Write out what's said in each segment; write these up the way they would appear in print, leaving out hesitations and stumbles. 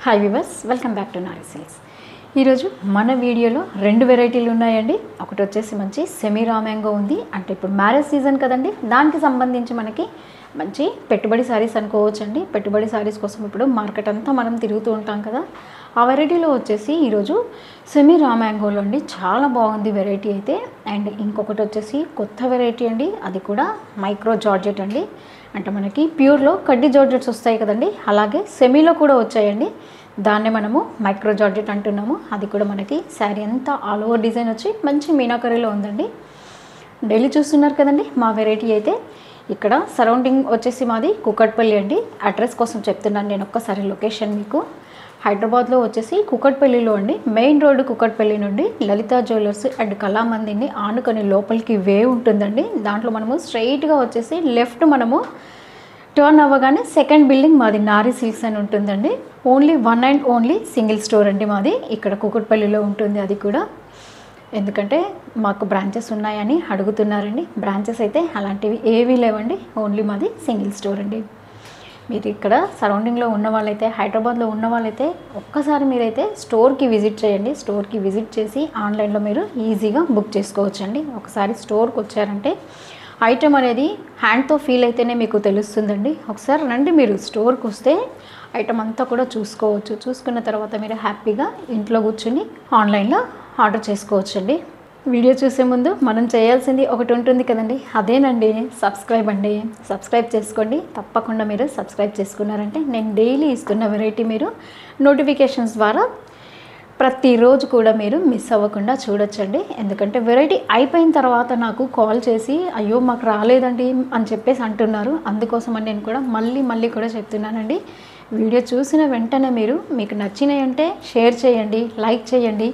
Hi viewers, welcome back to Nari silks. ఈరోజు మన వీడియోలో రెండు వెరైటీలు ఉన్నాయండి. ఒకటి వచ్చేసి మంచి సెమీ రా మ్యాంగో ఉంది, అంటే ఇప్పుడు మ్యారేజ్ సీజన్ కదండి, దానికి సంబంధించి మనకి మంచి పెట్టుబడి శారీస్ అనుకోవచ్చండి. పెట్టుబడి శారీస్ కోసం ఇప్పుడు మార్కెట్ అంతా మనం తిరుగుతూ ఉంటాం కదా, ఆ వెరైటీలో వచ్చేసి ఈరోజు సెమీ రా మ్యాంగోలో అండి చాలా బాగుంది వెరైటీ అయితే. అండ్ ఇంకొకటి వచ్చేసి కొత్త వెరైటీ అండి, అది కూడా మైక్రో జార్జెట్ అండి. అంటే మనకి ప్యూర్లో కడ్డీ జార్జెట్స్ వస్తాయి కదండి, అలాగే సెమీలో కూడా వచ్చాయండి. దాన్నే మనము మైక్రో జార్జెట్ అంటున్నాము. అది కూడా మనకి శారీ అంతా ఆల్ ఓవర్ డిజైన్ వచ్చి మంచి మీనాకరీలో ఉందండి. డైలీ చూస్తున్నారు కదండి మా వెరైటీ అయితే. ఇక్కడ సరౌండింగ్ వచ్చేసి మాది కూకట్పల్లి అండి. అడ్రస్ కోసం చెప్తున్నాను నేను ఒక్కసారి లొకేషన్ మీకు. హైదరాబాద్లో వచ్చేసి కూకట్పల్లిలో అండి, మెయిన్ రోడ్డు కూకట్పల్లి నుండి లలితా జ్యువెలర్స్ అండ్ కళామందిని ఆనుకొని లోపలికి వే ఉంటుందండి. దాంట్లో మనము స్ట్రైట్గా వచ్చేసి లెఫ్ట్ మనము టర్న్ అవ్వగానే సెకండ్ బిల్డింగ్ మాది నారీ సిల్క్స్ అని ఉంటుందండి. Only one and only single store అండి మాది, ఇక్కడ కూకట్పల్లిలో ఉంటుంది. అది కూడా ఎందుకంటే మాకు బ్రాంచెస్ ఉన్నాయని అడుగుతున్నారండి. బ్రాంచెస్ అయితే అలాంటివి ఏవీ లేవండి, ఓన్లీ మాది సింగిల్ స్టోర్ అండి. మీరు ఇక్కడ సరౌండింగ్లో ఉన్న వాళ్ళైతే, హైదరాబాద్లో ఉన్న వాళ్ళైతే ఒక్కసారి మీరైతే స్టోర్కి విజిట్ చేయండి. స్టోర్కి విజిట్ చేసి ఆన్లైన్లో మీరు ఈజీగా బుక్ చేసుకోవచ్చండి. ఒకసారి స్టోర్కి వచ్చారంటే ఐటమ్ అనేది హ్యాండ్తో ఫీల్ అయితేనే మీకు తెలుస్తుందండి. ఒకసారి రండి, మీరు స్టోర్కి వస్తే ఐటమ్ అంతా కూడా చూసుకోవచ్చు. చూసుకున్న తర్వాత మీరు హ్యాపీగా ఇంట్లో కూర్చొని ఆన్లైన్లో ఆర్డర్ చేసుకోవచ్చండి. వీడియో చూసే ముందు మనం చేయాల్సింది ఒకటి ఉంటుంది కదండి, అదేనండి సబ్స్క్రైబ్ అండి. సబ్స్క్రైబ్ చేసుకోండి తప్పకుండా. మీరు సబ్స్క్రైబ్ చేసుకున్నారంటే నేను డైలీ ఇస్తున్న వెరైటీ మీరు నోటిఫికేషన్స్ ద్వారా ప్రతిరోజు కూడా మీరు మిస్ అవ్వకుండా చూడొచ్చండి. ఎందుకంటే వెరైటీ అయిపోయిన తర్వాత నాకు కాల్ చేసి అయ్యో మాకు రాలేదండి అని చెప్పేసి అంటున్నారు. అందుకోసమని నేను కూడా మళ్ళీ కూడా చెప్తున్నానండి. వీడియో చూసిన వెంటనే మీకు నచ్చినాయి అంటే షేర్ చేయండి, లైక్ చేయండి.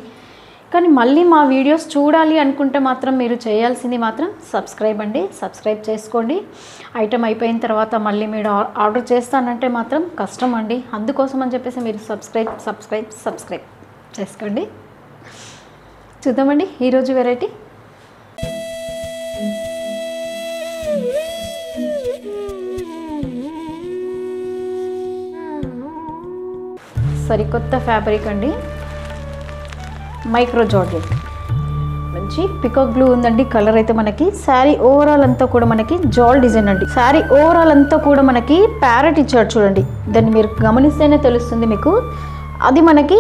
కానీ మళ్ళీ మా వీడియోస్ చూడాలి అనుకుంటే మాత్రం మీరు చేయాల్సింది మాత్రం సబ్స్క్రైబ్ అండి. సబ్స్క్రైబ్ చేసుకోండి. ఐటమ్ అయిపోయిన తర్వాత మళ్ళీ మీరు ఆర్డర్ చేస్తానంటే మాత్రం కష్టం అండి. అందుకోసం అని చెప్పేసి మీరు సబ్స్క్రైబ్ చేసుకోండి. చూద్దామండి ఈరోజు వెరైటీ. సరికొత్త ఫ్యాబ్రిక్ అండి, మైక్రో జార్జెట్. మంచి పికాక్ బ్లూ ఉందండి కలర్ అయితే మనకి. శారీ ఓవరాల్ అంతా కూడా మనకి జాల్ డిజైన్ అండి. శారీ ఓవరాల్ అంతా కూడా మనకి ప్యారెట్ ఇచ్చాడు చూడండి, దాన్ని మీరు గమనిస్తేనే తెలుస్తుంది మీకు. అది మనకి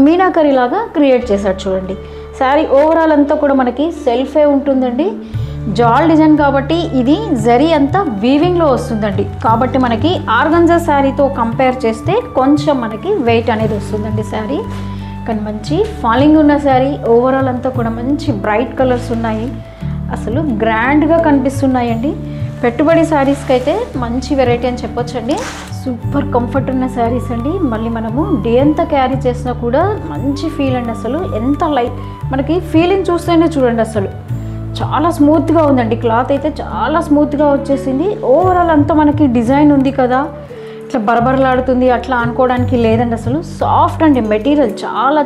మీనాకరీ లాగా క్రియేట్ చేశాడు చూడండి. శారీ ఓవరాల్ అంతా కూడా మనకి సెల్ఫే ఉంటుందండి. జాల్ డిజైన్ కాబట్టి ఇది జరీ అంతా వీవింగ్లో వస్తుందండి. కాబట్టి మనకి ఆర్గంజా శారీతో కంపేర్ చేస్తే కొంచెం మనకి వెయిట్ అనేది వస్తుందండి శారీ. కానీ మంచి ఫాలింగ్ ఉన్న శారీ. ఓవరాల్ అంతా కూడా మంచి బ్రైట్ కలర్స్ ఉన్నాయి, అసలు గ్రాండ్గా కనిపిస్తున్నాయండి. పెట్టుబడి శారీస్కి అయితే మంచి వెరైటీ అని చెప్పొచ్చండి. సూపర్ కంఫర్ట్ ఉన్న శారీస్ అండి. మళ్ళీ మనము డే అంతా క్యారీ చేసినా కూడా మంచి ఫీల్ అండి. అసలు ఎంత లైట్, మనకి ఫీలింగ్ చూస్తేనే చూడండి అసలు చాలా స్మూత్గా ఉందండి. క్లాత్ అయితే చాలా స్మూత్గా వచ్చేసింది. ఓవరాల్ అంతా మనకి డిజైన్ ఉంది కదా, ఇట్లా బరబరలాడుతుంది అట్లా అనుకోవడానికి లేదండి. అసలు సాఫ్ట్ అండి, మెటీరియల్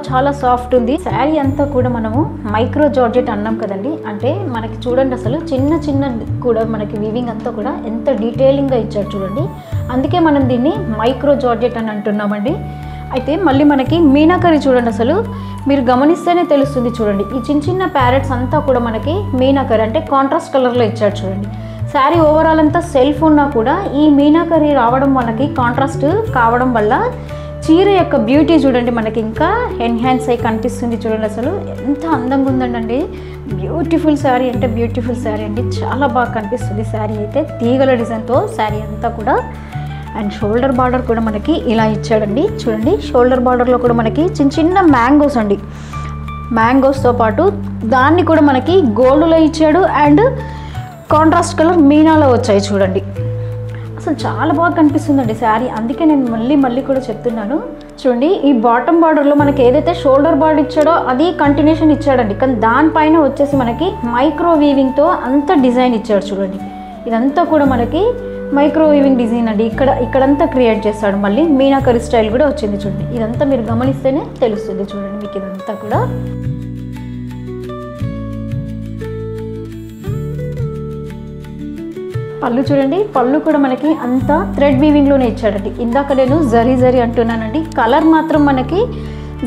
చాలా సాఫ్ట్ ఉంది. శారీ అంతా కూడా మనము మైక్రో జార్జెట్ అన్నాం కదండి, అంటే మనకి చూడండి అసలు చిన్న కూడా మనకి వీవింగ్ అంతా కూడా ఎంత డీటెయిలింగ్గా ఇచ్చారు చూడండి. అందుకే మనం దీన్ని మైక్రో జార్జెట్ అని అంటున్నామండి. అయితే మళ్ళీ మనకి మీనాకరీ చూడండి, అసలు మీరు గమనిస్తేనే తెలుస్తుంది చూడండి. ఈ చిన్న ప్యారెట్స్ అంతా కూడా మనకి మీనాకరీ అంటే కాంట్రాస్ట్ కలర్లో ఇచ్చారు చూడండి. శారీ ఓవరాల్ అంతా సెల్ఫ్ ఉన్నా కూడా ఈ మీనాకరీ రావడం మనకి కాంట్రాస్ట్ కావడం వల్ల చీర యొక్క బ్యూటీ చూడండి మనకి ఇంకా ఎన్హాన్స్ అయి కనిపిస్తుంది చూడండి. అసలు ఎంత అందంగా ఉందండి. బ్యూటిఫుల్ శారీ అంటే బ్యూటిఫుల్ శారీ అండి, చాలా బాగా కనిపిస్తుంది శారీ అయితే. తీగల డిజైన్తో శారీ అంతా కూడా. అండ్ షోల్డర్ బార్డర్ కూడా మనకి ఇలా ఇచ్చాడండి చూడండి. షోల్డర్ బార్డర్లో కూడా మనకి చిన్న మ్యాంగోస్ అండి. మ్యాంగోస్తో పాటు దాన్ని కూడా మనకి గోల్డ్లో ఇచ్చాడు అండ్ కాంట్రాస్ట్ కలర్ మీనాలో వచ్చాయి చూడండి. అసలు చాలా బాగా కనిపిస్తుందండి శారీ. అందుకే నేను మళ్ళీ కూడా చెప్తున్నాను చూడండి. ఈ బాటమ్ బార్డర్లో మనకి ఏదైతే షోల్డర్ బార్డర్ ఇచ్చాడో అది కంటిన్యూషన్ ఇచ్చాడండి. కానీ దానిపైన వచ్చేసి మనకి మైక్రో వీవింగ్తో అంత డిజైన్ ఇచ్చాడు చూడండి. ఇదంతా కూడా మనకి మైక్రో వీవింగ్ డిజైన్ అండి. ఇక్కడంతా క్రియేట్ చేస్తాడు. మళ్ళీ మీనాకరీ స్టైల్ కూడా వచ్చింది చూడండి. ఇదంతా మీరు గమనిస్తేనే తెలుస్తుంది చూడండి మీకు ఇదంతా కూడా. పళ్ళు చూడండి, పళ్ళు కూడా మనకి అంతా థ్రెడ్ వీవింగ్లోనే ఇచ్చాడండి. ఇందాక నేను జరీ అంటున్నానండి, కలర్ మాత్రం మనకి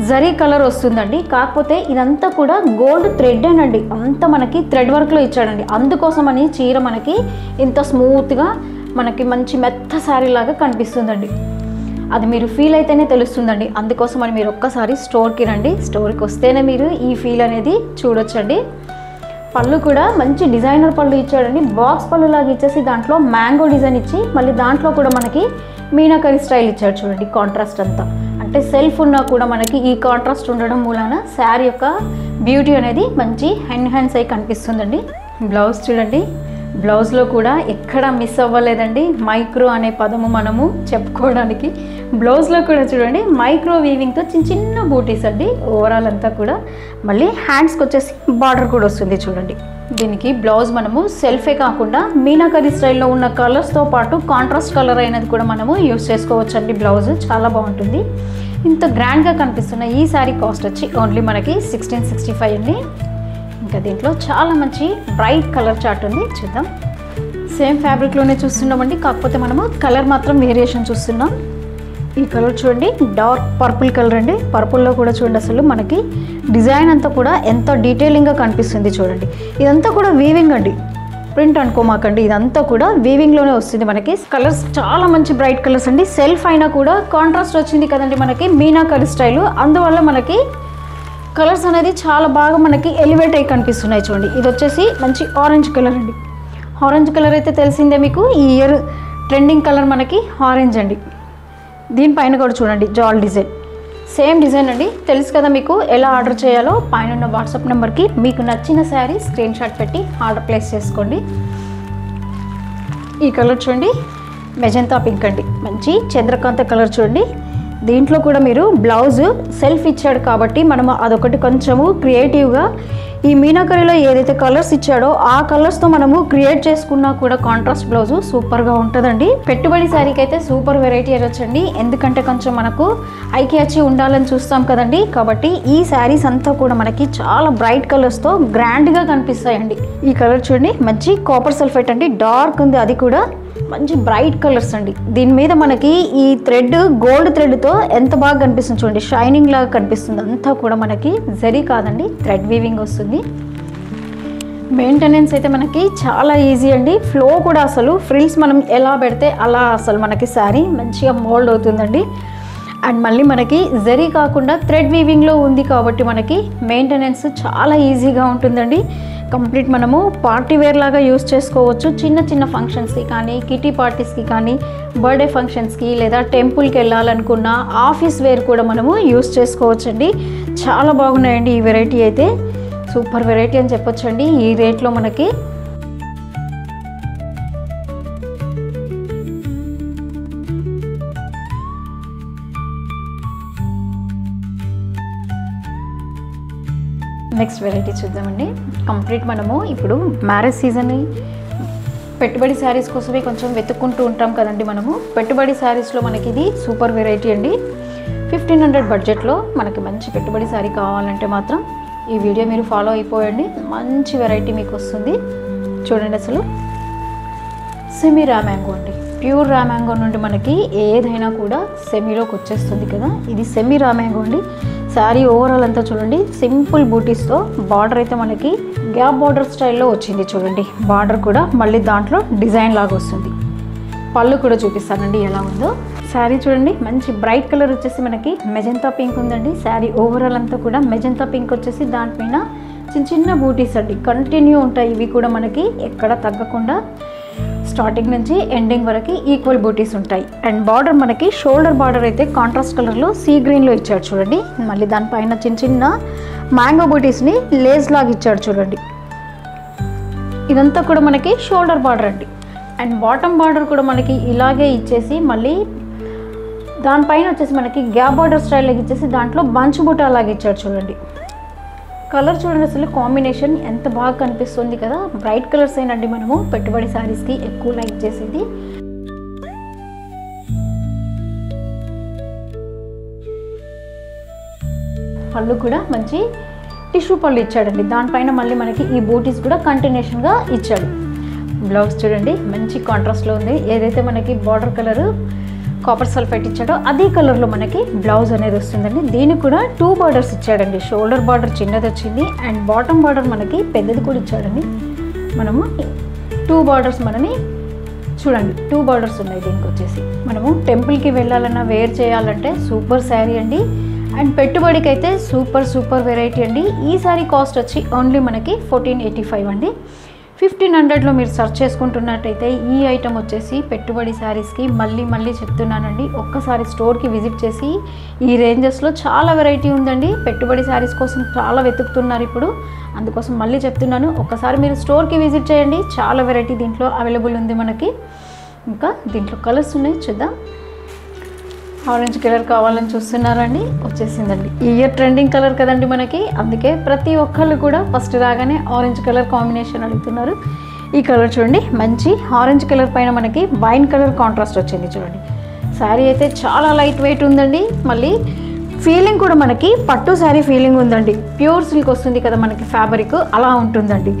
జరీ కలర్ వస్తుందండి. కాకపోతే ఇదంతా కూడా గోల్డ్ థ్రెడ్ అండి, అంతా మనకి థ్రెడ్ వర్క్లో ఇచ్చాడండి. అందుకోసమని చీర మనకి ఇంత స్మూత్గా మనకి మంచి మెత్త శారీ లాగా కనిపిస్తుందండి. అది మీరు ఫీల్ అయితేనే తెలుస్తుందండి. అందుకోసమని మీరు ఒక్కసారి స్టోర్కి రండి, స్టోర్కి వస్తేనే మీరు ఈ ఫీల్ అనేది చూడొచ్చండి. పళ్ళు కూడా మంచి డిజైనర్ పళ్ళు ఇచ్చాడండి. బాక్స్ పళ్ళు లాగా ఇచ్చేసి దాంట్లో మ్యాంగో డిజైన్ ఇచ్చి మళ్ళీ దాంట్లో కూడా మనకి మీనాకరి స్టైల్ ఇచ్చాడు చూడండి. కాంట్రాస్ట్ అంతా అంటే సెల్ఫ్ ఉన్నా కూడా మనకి ఈ కాంట్రాస్ట్ ఉండడం మూలాన శారీ యొక్క బ్యూటీ అనేది మంచి ఎన్హాన్స్ అయి కనిపిస్తుందండి. బ్లౌజ్ చూడండి, బ్లౌజ్లో కూడా ఎక్కడ మిస్ అవ్వలేదండి. మైక్రో అనే పదము మనము చెప్పుకోవడానికి. బ్లౌజ్లో కూడా చూడండి మైక్రో వీవింగ్తో చిన్న బూటీస్ అండి. ఓవరాల్ అంతా కూడా మళ్ళీ హ్యాండ్స్కి వచ్చేసి బార్డర్ కూడా వస్తుంది చూడండి. దీనికి బ్లౌజ్ మనము సెల్ఫే కాకుండా మీనాకరి స్టైల్లో ఉన్న కలర్స్తో పాటు కాంట్రాస్ట్ కలర్ అయినది కూడా మనము యూస్ చేసుకోవచ్చండి. బ్లౌజ్ చాలా బాగుంటుంది. ఇంత గ్రాండ్గా కనిపిస్తున్న ఈ శారీ కాస్ట్ వచ్చి ఓన్లీ మనకి 1665 అండి. ఇంకా దీంట్లో చాలా మంచి బ్రైట్ కలర్ చార్ట్ ఉంది, చూద్దాం. సేమ్ ఫ్యాబ్రిక్లోనే చూస్తున్నామండి, కాకపోతే మనము కలర్ మాత్రం వేరియేషన్ చూస్తున్నాం. ఈ కలర్ చూడండి, డార్క్ పర్పుల్ కలర్ అండి. పర్పుల్లో కూడా చూడండి అసలు మనకి డిజైన్ అంతా కూడా ఎంత డీటెయిలింగ్గా కనిపిస్తుంది చూడండి. ఇదంతా కూడా వీవింగ్ అండి, ప్రింట్ అనుకోమాకండి. ఇదంతా కూడా వీవింగ్లోనే వస్తుంది మనకి. కలర్స్ చాలా మంచి బ్రైట్ కలర్స్ అండి. సెల్ఫ్ అయినా కూడా కాంట్రాస్ట్ వచ్చింది కదండి మనకి మీనాకరి స్టైలు. అందువల్ల మనకి కలర్స్ అనేది చాలా బాగా మనకి ఎలివేట్ అయ్యి కనిపిస్తున్నాయి చూడండి. ఇది వచ్చేసి మంచి ఆరెంజ్ కలర్ అండి. ఆరెంజ్ కలర్ అయితే తెలిసిందే మీకు, ఈ ఇయర్ ట్రెండింగ్ కలర్ మనకి ఆరెంజ్ అండి. దీనిపైన కూడా చూడండి జాల్ డిజైన్, సేమ్ డిజైన్ అండి. తెలుసు కదా మీకు ఎలా ఆర్డర్ చేయాలో. పైన ఉన్న వాట్సాప్ నెంబర్కి మీకు నచ్చిన శారీ స్క్రీన్ షాట్ పెట్టి ఆర్డర్ ప్లేస్ చేసుకోండి. ఈ కలర్ చూడండి, మెజంతా పింక్ అండి, మంచి చంద్రకాంత కలర్ చూడండి. దీంట్లో కూడా మీరు బ్లౌజ్ సెల్ఫ్ ఇచ్చాడు కాబట్టి మనము అదొకటి కొంచెము క్రియేటివ్గా ఈ మీనాకరిలో ఏదైతే కలర్స్ ఇచ్చాడో ఆ కలర్స్తో మనము క్రియేట్ చేసుకున్నా కూడా కాంట్రాస్ట్ బ్లౌజు సూపర్గా ఉంటుందండి. పెట్టుబడి శారీకి అయితే సూపర్ వెరైటీ అనొచ్చండి. ఎందుకంటే కొంచెం మనకు ఐక్యాచి ఉండాలని చూస్తాం కదండి. కాబట్టి ఈ శారీస్ అంతా కూడా మనకి చాలా బ్రైట్ కలర్స్తో గ్రాండ్గా కనిపిస్తాయండి. ఈ కలర్ చూడండి, మంచి కాపర్ సల్ఫేట్ అండి, డార్క్ ఉంది, అది కూడా మంచి బ్రైట్ కలర్స్ అండి. దీని మీద మనకి ఈ థ్రెడ్ గోల్డ్ థ్రెడ్తో ఎంత బాగా కనిపిస్తుంది చూడండి, షైనింగ్ లాగా కనిపిస్తుంది. అంతా కూడా మనకి జరీ కాదండి, థ్రెడ్ వీవింగ్ వస్తుంది. మెయింటెనెన్స్ అయితే మనకి చాలా ఈజీ అండి. ఫ్లో కూడా అసలు ఫ్రిల్స్ మనం ఎలా పెడితే అలా అసలు మనకి శారీ మంచిగా మోల్డ్ అవుతుందండి. అండ్ మళ్ళీ మనకి జరీ కాకుండా థ్రెడ్ వీవింగ్లో ఉంది కాబట్టి మనకి మెయింటెనెన్స్ చాలా ఈజీగా ఉంటుందండి. కంప్లీట్ మనము పార్టీ వేర్ లాగా యూస్ చేసుకోవచ్చు. చిన్న చిన్న ఫంక్షన్స్కి కానీ, కిటీ పార్టీస్కి కానీ, బర్త్డే ఫంక్షన్స్కి, లేదా టెంపుల్కి వెళ్ళాలనుకున్న ఆఫీస్ వేర్ కూడా మనము యూస్ చేసుకోవచ్చండి. చాలా బాగున్నాయండి ఈ వెరైటీ అయితే, సూపర్ వెరైటీ అని చెప్పొచ్చండి ఈ రేట్లో మనకి. నెక్స్ట్ వెరైటీ చూద్దామండి. కంప్లీట్ మనము ఇప్పుడు మ్యారేజ్ సీజన్ పెట్టుబడి శారీస్ కోసమే కొంచెం వెతుక్కుంటూ ఉంటాం కదండి మనము. పెట్టుబడి శారీస్లో మనకి ఇది సూపర్ వెరైటీ అండి. 1500 బడ్జెట్లో మనకి మంచి పెట్టుబడి శారీ కావాలంటే మాత్రం ఈ వీడియో మీరు ఫాలో అయిపోయండి. మంచి వెరైటీ మీకు వస్తుంది చూడండి. అసలు సెమీ రా మ్యాంగో అండి, ప్యూర్ రా మ్యాంగో నుండి మనకి ఏదైనా కూడా సెమీలోకి వచ్చేస్తుంది కదా. ఇది సెమీ రా మ్యాంగో అండి. శారీ ఓవరాల్ అంతా చూడండి సింపుల్ బూటీస్తో, బార్డర్ అయితే మనకి గ్యాప్ బార్డర్ స్టైల్లో వచ్చింది చూడండి. బార్డర్ కూడా మళ్ళీ దాంట్లో డిజైన్ లాగా వస్తుంది. పళ్ళు కూడా చూపిస్తానండి ఎలా ఉందో. శారీ చూడండి, మంచి బ్రైట్ కలర్ వచ్చేసి మనకి మెజంతా పింక్ ఉందండి. శారీ ఓవరాల్ అంతా కూడా మెజంతా పింక్ వచ్చేసి దానిపైన చిన్న చిన్న బూటీస్ అండి కంటిన్యూ ఉంటాయి. ఇవి కూడా మనకి ఎక్కడ తగ్గకుండా స్టార్టింగ్ నుంచి ఎండింగ్ వరకు ఈక్వల్ బూటీస్ ఉంటాయి. అండ్ బార్డర్ మనకి షోల్డర్ బార్డర్ అయితే కాంట్రాస్ట్ కలర్లో సీ గ్రీన్లో ఇచ్చాడు చూడండి. మళ్ళీ దానిపైన చిన్న చిన్న మ్యాంగో బూటీస్ని లేస్ లాగా ఇచ్చాడు చూడండి. ఇదంతా కూడా మనకి షోల్డర్ బార్డర్ అండి. అండ్ బాటమ్ బార్డర్ కూడా మనకి ఇలాగే ఇచ్చేసి మళ్ళీ దానిపైన వచ్చేసి మనకి గ్యాప్ బార్డర్ స్టైల్లో ఇచ్చేసి దాంట్లో బంచ్ బూటా లాగా ఇచ్చాడు చూడండి. కలర్ చూడండి అసలు కాంబినేషన్ ఎంత బాగా కనిపిస్తుంది కదా. బ్రైట్ కలర్స్ అయినండి మనము పెట్టుబడి శారీస్కి ఎక్కువ లైక్ చేసేది. పళ్ళు కూడా మంచి టిష్యూ పళ్ళు ఇచ్చాడండి. దానిపైన మళ్ళీ మనకి ఈ బూటీస్ కూడా కంటిన్యూషన్గా ఇచ్చాడు. బ్లౌజ్ చూడండి మంచి కాంట్రాస్ట్లో ఉంది. ఏదైతే మనకి బార్డర్ కలరు కాపర్ సల్ఫేట్ ఇచ్చాడో అదే కలర్లో మనకి బ్లౌజ్ అనేది వస్తుందండి. దీనికి కూడా 2 బార్డర్స్ ఇచ్చాడండి. షోల్డర్ బార్డర్ చిన్నది వచ్చింది అండ్ బాటమ్ బార్డర్ మనకి పెద్దది కూడా ఇచ్చాడండి. మనము 2 బార్డర్స్ మనని చూడండి 2 బార్డర్స్ ఉన్నాయి. దీనికి వచ్చేసి మనము టెంపుల్కి వెళ్ళాలన్నా వేర్ చేయాలంటే సూపర్ శారీ అండి. అండ్ పెట్టుబడికి అయితే సూపర్ వెరైటీ అండి. ఈ శారీ కాస్ట్ వచ్చి ఓన్లీ మనకి 1485 అండి. 1500లో మీరు సెర్చ్ చేసుకుంటున్నట్టయితే ఈ ఐటమ్ వచ్చేసి పెట్టుబడి శారీస్కి మళ్ళీ చెప్తున్నానండి, ఒక్కసారి స్టోర్కి విజిట్ చేసి ఈ రేంజెస్లో చాలా వెరైటీ ఉందండి. పెట్టుబడి శారీస్ కోసం చాలా వెతుకుతున్నారు ఇప్పుడు, అందుకోసం మళ్ళీ చెప్తున్నాను. ఒక్కసారి మీరు స్టోర్కి విజిట్ చేయండి, చాలా వెరైటీ దీంట్లో అవైలబుల్ ఉంది మనకి. ఇంకా దీంట్లో కలర్స్ ఉన్నాయి, చూద్దాం. ఆరెంజ్ కలర్ కావాలని చూస్తున్నారండి, వచ్చేసిందండి. ఈ ఇయర్ ట్రెండింగ్ కలర్ కదండి మనకి, అందుకే ప్రతి ఒక్కళ్ళు కూడా ఫస్ట్ రాగానే ఆరెంజ్ కలర్ కాంబినేషన్ అడుగుతున్నారు. ఈ కలర్ చూడండి, మంచి ఆరెంజ్ కలర్ పైన మనకి వైన్ కలర్ కాంట్రాస్ట్ వచ్చింది చూడండి. శారీ అయితే చాలా లైట్ వెయిట్ ఉందండి. మళ్ళీ ఫీలింగ్ కూడా మనకి పట్టు శారీ ఫీలింగ్ ఉందండి. ప్యూర్ సిల్క్ వస్తుంది కదా మనకి ఫ్యాబ్రిక్, అలా ఉంటుందండి.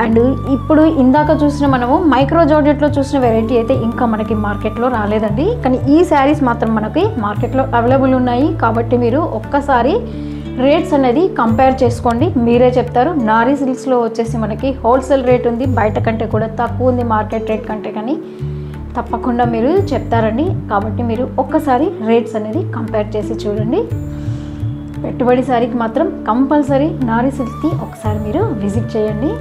అండ్ ఇప్పుడు ఇందాక చూసిన మనము మైక్రో జార్జెట్లో చూసిన వెరైటీ అయితే ఇంకా మనకి మార్కెట్లో రాలేదండి. కానీ ఈ శారీస్ మాత్రం మనకి మార్కెట్లో అవైలబుల్ ఉన్నాయి. కాబట్టి మీరు ఒక్కసారి రేట్స్ అనేది కంపేర్ చేసుకోండి, మీరే చెప్తారు. నారీ సిల్క్స్లో వచ్చేసి మనకి హోల్సేల్ రేట్ ఉంది, బయట కంటే కూడా తక్కువ ఉంది మార్కెట్ రేట్ కంటే, కానీ తప్పకుండా మీరు చెప్తారండి. కాబట్టి మీరు ఒక్కసారి రేట్స్ అనేది కంపేర్ చేసి చూడండి. పెట్టుబడి శారీకి మాత్రం కంపల్సరీ నారీ సిల్క్కి ఒకసారి మీరు విజిట్ చేయండి.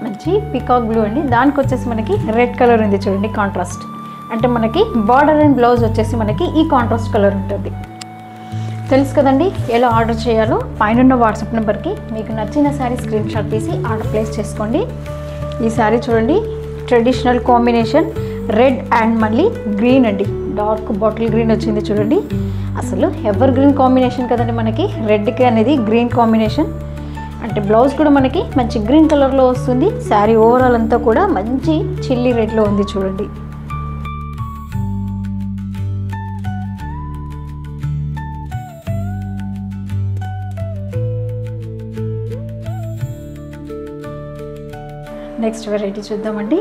మంచి పికాక్ బ్లూ అండి. దానికి వచ్చేసి మనకి రెడ్ కలర్ ఉంది చూడండి, కాంట్రాస్ట్. అంటే మనకి బార్డర్ అండ్ బ్లౌజ్ వచ్చేసి మనకి ఈ కాంట్రాస్ట్ కలర్ ఉంటుంది. తెలుసు కదండి ఎలా ఆర్డర్ చేయాలో. పైన వాట్సాప్ నెంబర్కి మీకు నచ్చిన శారీ స్క్రీన్ షాట్ తీసి ఆర్డర్ ప్లేస్ చేసుకోండి. ఈ శారీ చూడండి, ట్రెడిషనల్ కాంబినేషన్ రెడ్ అండ్ మళ్ళీ గ్రీన్ అండి. డార్క్ బాటిల్ గ్రీన్ వచ్చింది చూడండి. అసలు ఎవర్ గ్రీన్ కాంబినేషన్ కదండి మనకి, రెడ్కి అనేది గ్రీన్ కాంబినేషన్. అంటే బ్లౌజ్ కూడా మనకి మంచి గ్రీన్ కలర్లో వస్తుంది. శారీ ఓవరాల్ అంతా కూడా మంచి చిల్లీ రెడ్లో ఉంది చూడండి. నెక్స్ట్ వెరైటీ చూద్దామండి.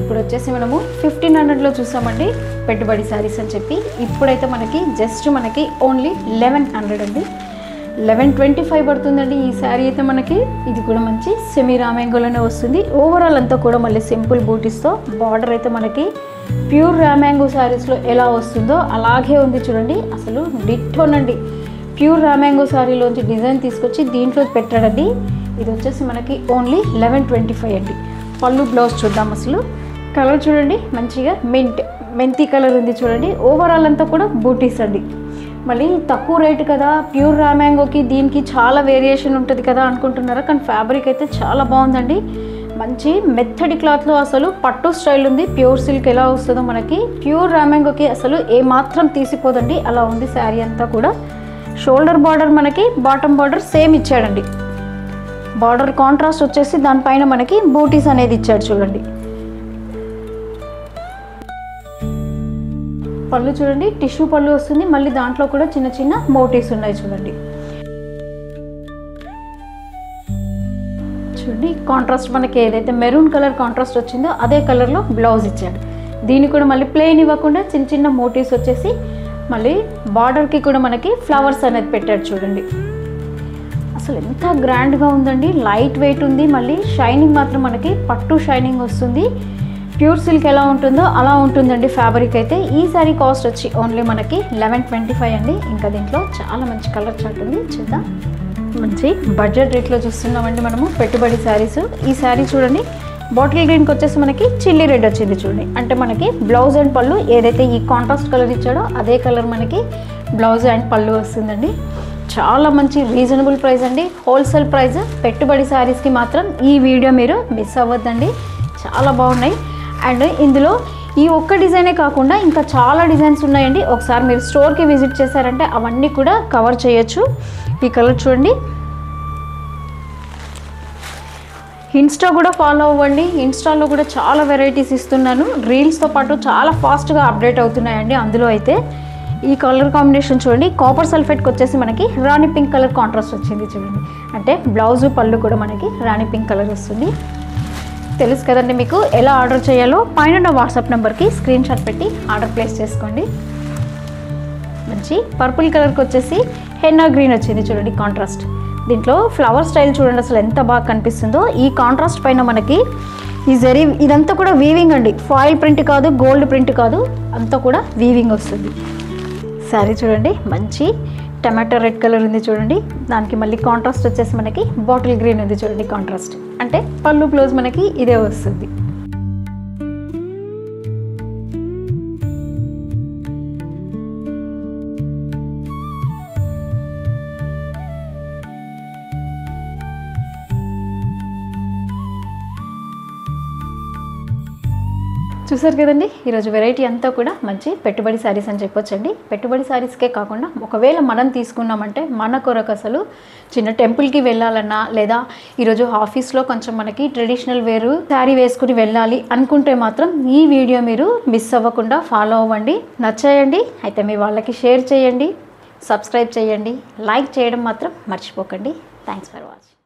ఇప్పుడు వచ్చేసి మనము 1500లో చూసామండి పెట్టుబడి శారీస్ అని చెప్పి. ఇప్పుడైతే మనకి జస్ట్ మనకి ఓన్లీ 1100 అండి. 1125 పడుతుందండి ఈ శారీ అయితే మనకి. ఇది కూడా మంచి సెమీ రామ్యాంగోలోనే వస్తుంది. ఓవరాల్ అంతా కూడా మళ్ళీ సింపుల్ బూటీస్తో, బార్డర్ అయితే మనకి ప్యూర్ రామ్యాంగో శారీస్లో ఎలా వస్తుందో అలాగే ఉంది చూడండి. అసలు డిట్టోనండి, ప్యూర్ రామ్యాంగో శారీలోంచి డిజైన్ తీసుకొచ్చి దీంట్లో పెట్టాడండి. ఇది వచ్చేసి మనకి ఓన్లీ 1125 అండి. పళ్ళు బ్లౌజ్ చూద్దాం. అసలు కలర్ చూడండి, మంచిగా మెంతి కలర్ ఉంది చూడండి. ఓవరాల్ అంతా కూడా బూటీస్ అండి. మళ్ళీ తక్కువ రేటు కదా, ప్యూర్ రామ్యాంగోకి దీనికి చాలా వేరియేషన్ ఉంటుంది కదా అనుకుంటున్నారా, కానీ ఫ్యాబ్రిక్ అయితే చాలా బాగుందండి. మంచి మెత్తడి క్లాత్లో అసలు పట్టు స్టైల్ ఉంది. ప్యూర్ సిల్క్ ఎలా వస్తుందో మనకి ప్యూర్ రామ్యాంగోకి అసలు ఏమాత్రం తీసిపోదండి, అలా ఉంది శారీ అంతా కూడా. షోల్డర్ బార్డర్ మనకి బాటమ్ బార్డర్ సేమ్ ఇచ్చాడండి. బార్డర్ కాంట్రాస్ట్ వచ్చేసి దానిపైన మనకి బూటీస్ అనేది ఇచ్చాడు చూడండి. పళ్ళు చూడండి, టిష్యూ పళ్ళు వస్తుంది. మళ్ళీ దాంట్లో కూడా చిన్న చిన్న మోటివ్స్ ఉన్నాయి చూడండి. చూడండి కాంట్రాస్ట్ మనకి ఏదైతే మెరూన్ కలర్ కాంట్రాస్ట్ వచ్చిందో అదే కలర్లో బ్లౌజ్ ఇచ్చాడు. దీన్ని కూడా మళ్ళీ ప్లెయిన్ ఇవ్వకుండా చిన్న చిన్న మోటివ్స్ వచ్చేసి మళ్ళీ బార్డర్కి కూడా మనకి ఫ్లవర్స్ అనేది పెట్టాడు చూడండి. అసలు ఎంత గ్రాండ్గా ఉందండి, లైట్ వెయిట్ ఉంది. మళ్ళీ షైనింగ్ మాత్రం మనకి పట్టు షైనింగ్ వస్తుంది. ప్యూర్ సిల్క్ ఎలా ఉంటుందో అలా ఉంటుందండి ఫ్యాబ్రిక్ అయితే. ఈ శారీ కాస్ట్ వచ్చి ఓన్లీ మనకి 1125 అండి. ఇంకా దీంట్లో చాలా మంచి కలర్ చార్ట్ ఉంది, చూద్దాం. మంచి బడ్జెట్ రేట్లో చూస్తున్నామండి మనము పెట్టుబడి శారీస్. ఈ శారీ చూడండి, బాటిల్ గ్రీన్కి వచ్చేసి మనకి చిల్లీ రెడ్ వచ్చింది చూడండి. అంటే మనకి బ్లౌజ్ అండ్ పళ్ళు ఏదైతే ఈ కాంట్రాస్ట్ కలర్ ఇచ్చాడో అదే కలర్ మనకి బ్లౌజ్ అండ్ పళ్ళు వస్తుందండి. చాలా మంచి రీజనబుల్ ప్రైస్ అండి, హోల్సేల్ ప్రైస్. పెట్టుబడి శారీస్కి మాత్రం ఈ వీడియో మీరు మిస్ అవ్వద్దండి, చాలా బాగున్నాయి. అండ్ ఇందులో ఈ ఒక్క డిజైనే కాకుండా ఇంకా చాలా డిజైన్స్ ఉన్నాయండి. ఒకసారి మీరు స్టోర్కి విజిట్ చేశారంటే అవన్నీ కూడా కవర్ చేయొచ్చు. ఈ కలర్ చూడండి. ఇన్స్టా కూడా ఫాలో అవ్వండి, ఇన్స్టాలో కూడా చాలా వెరైటీస్ ఇస్తున్నాను. రీల్స్తో పాటు చాలా ఫాస్ట్గా అప్డేట్ అవుతున్నాయండి. అందులో అయితే ఈ కలర్ కాంబినేషన్ చూడండి, కాపర్ సల్ఫేట్కి వచ్చేసి మనకి రాణి పింక్ కలర్ కాంట్రాస్ట్ వచ్చింది చూడండి. అంటే బ్లౌజు పళ్ళు కూడా మనకి రాణి పింక్ కలర్ వస్తుంది. తెలుసు కదండి మీకు ఎలా ఆర్డర్ చేయాలో. పైన ఉన్న వాట్సాప్ నెంబర్కి స్క్రీన్ షాట్ పెట్టి ఆర్డర్ ప్లేస్ చేసుకోండి. మంచి పర్పుల్ కలర్కి వచ్చేసి హెన్నా గ్రీన్ వచ్చింది చూడండి కాంట్రాస్ట్. దీంట్లో ఫ్లవర్ స్టైల్ చూడండి అసలు ఎంత బాగా కనిపిస్తుందో. ఈ కాంట్రాస్ట్ పైన మనకి ఈ జరీ ఇదంతా కూడా వీవింగ్ అండి, ఫాయిల్ ప్రింట్ కాదు, గోల్డ్ ప్రింట్ కాదు, అంతా కూడా వీవింగ్ వస్తుంది. శారీ చూడండి మంచి టమాటో రెడ్ కలర్ ఉంది చూడండి. దానికి మళ్ళీ కాంట్రాస్ట్ వచ్చేసి మనకి బాటిల్ గ్రీన్ ఉంది చూడండి కాంట్రాస్ట్. అంటే పళ్ళు బ్లౌజ్ మనకి ఇదే వస్తుంది. చూసారు కదండి ఈరోజు వెరైటీ అంతా కూడా మంచి పెట్టుబడి శారీస్ అని చెప్పొచ్చండి. పెట్టుబడి శారీస్కే కాకుండా ఒకవేళ మనం తీసుకున్నామంటే మన కొరకు అసలు చిన్న టెంపుల్కి వెళ్ళాలన్నా లేదా ఈరోజు ఆఫీస్లో కొంచెం మనకి ట్రెడిషనల్ వేరు శారీ వేసుకుని వెళ్ళాలి అనుకుంటే మాత్రం ఈ వీడియో మీరు మిస్ అవ్వకుండా ఫాలో అవ్వండి. నచ్చేయండి అయితే మీ వాళ్ళకి షేర్ చేయండి, సబ్స్క్రైబ్ చేయండి, లైక్ చేయడం మాత్రం మర్చిపోకండి. Thanks for watching.